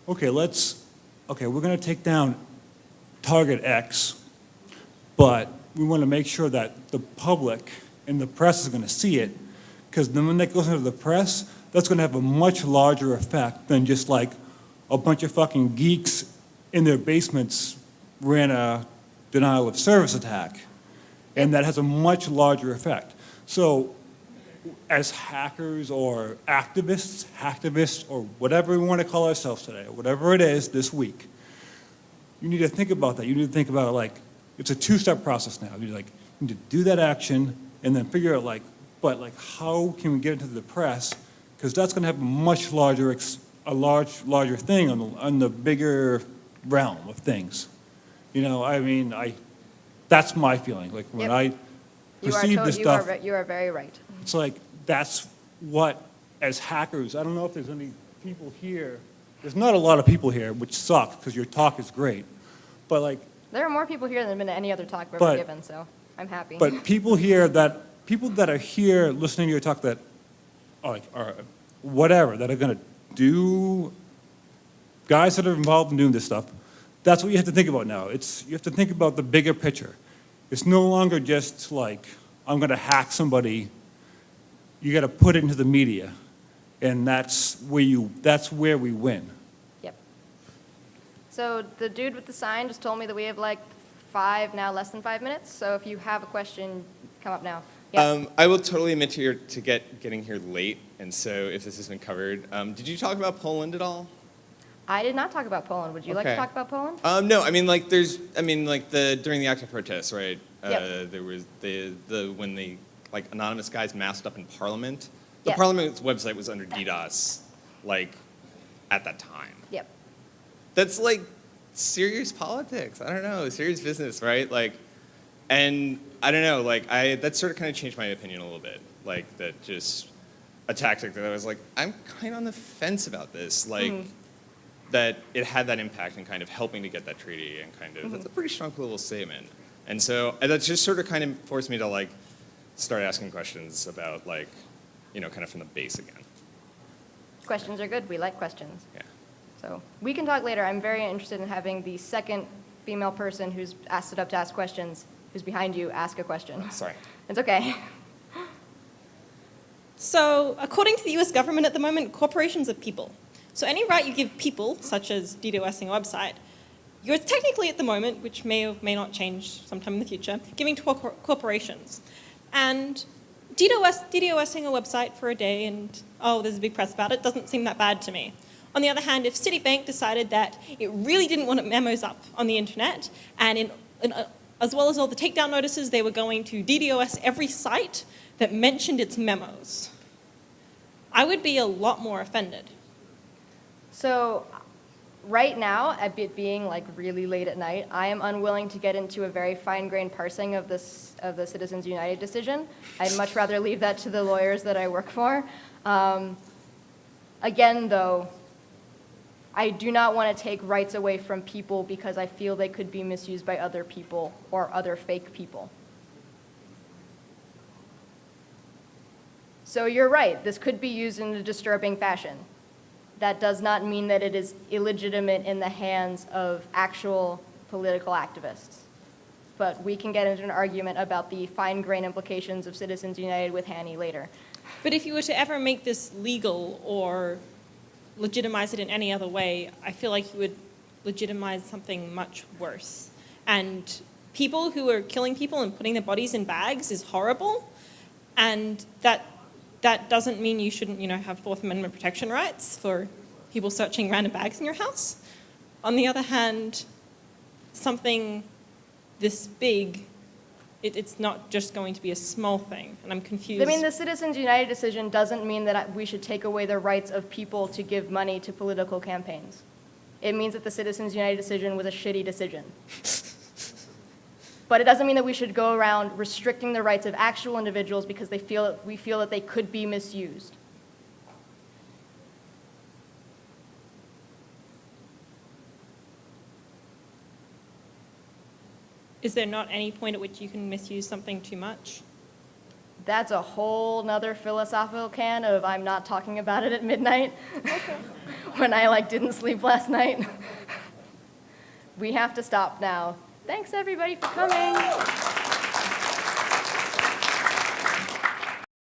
okay, we're gonna take down target X, but we wanna make sure that the public and the press is gonna see it, because then when that goes into the press, that's gonna have a much larger effect than just like a bunch of fucking geeks in their basements ran a denial of service attack. And that has a much larger effect. So as hackers or activists, or whatever we want to call ourselves today, or whatever it is this week, you need to think about that. You need to think about it like, it's a two-step process now. You need to do that action and then figure out how can we get into the press? Because that's going to have a much larger, larger thing on the bigger realm of things. You know, I mean, that's my feeling. Like when I perceive this stuff, you are very right. it's like that's what, as hackers, I don't know if there's any people here. There's not a lot of people here, which sucks because your talk is great. But like, There are more people here than have been to any other talk we've But- ever given, so I'm happy. but people that are here listening to your talk that are whatever, that are going to do, guys that are involved in doing this stuff, that's what you have to think about now. You have to think about the bigger picture. It's no longer just like, I'm going to hack somebody. You got to put it into the media, and that's where we win. Yep. So the dude with the sign just told me that we have like less than 5 minutes. So if you have a question, come up now. Yeah. I will totally admit to getting here late, and so if this has been covered, did you talk about Poland at all? I did not talk about Poland. Would you like to Okay. talk about Poland? No, I mean during the active protests, right? Yep. There was when the anonymous guys masked up in Parliament. The Yes. Parliament's website was under DDoS, at that time. Yep. That's serious politics. I don't know, serious business, right? And I don't know, that sort of kind of changed my opinion a little bit. That just a tactic that I was I'm kind of on the fence about this. That it had that impact in kind of helping to get that treaty and kind of, that's a pretty strong political statement. And so that just sort of kind of forced me to start asking questions about kind of from the base again. Questions are good. We like questions. Yeah. So we can talk later. I'm very interested in having the second female person who's stood up to ask questions, who's behind you, ask a question. Sorry. It's okay. So, according to the US government at the moment, corporations are people. So any right you give people, such as DDoSing a website, you're technically at the moment, which may or may not change sometime in the future, giving to corporations. And DDoSing a website for a day and, oh, there's a big press about it, doesn't seem that bad to me. On the other hand, if Citibank decided that it really didn't want memos up on the internet, and as well as all the takedown notices, they were going to DDoS every site that mentioned its memos, I would be a lot more offended. So right now, at it being like really late at night, I am unwilling to get into a very fine-grained parsing of the Citizens United decision. I'd much rather leave that to the lawyers that I work for. Again, though, I do not want to take rights away from people because I feel they could be misused by other people or other fake people. So you're right, this could be used in a disturbing fashion. That does not mean that it is illegitimate in the hands of actual political activists. But we can get into an argument about the fine-grained implications of Citizens United with Hanny later. But if you were to ever make this legal or legitimize it in any other way, I feel like you would legitimize something much worse. And people who are killing people and putting their bodies in bags is horrible, and that doesn't mean you shouldn't, have Fourth Amendment protection rights for people searching random bags in your house. On the other hand, something this big, it's not just going to be a small thing, and I'm confused. I mean, the Citizens United decision doesn't mean that we should take away the rights of people to give money to political campaigns. It means that the Citizens United decision was a shitty decision. But it doesn't mean that we should go around restricting the rights of actual individuals because we feel that they could be misused. Is there not any point at which you can misuse something too much? That's a whole nother philosophical can of I'm not talking about it at midnight when I didn't sleep last night. We have to stop now. Thanks everybody for coming.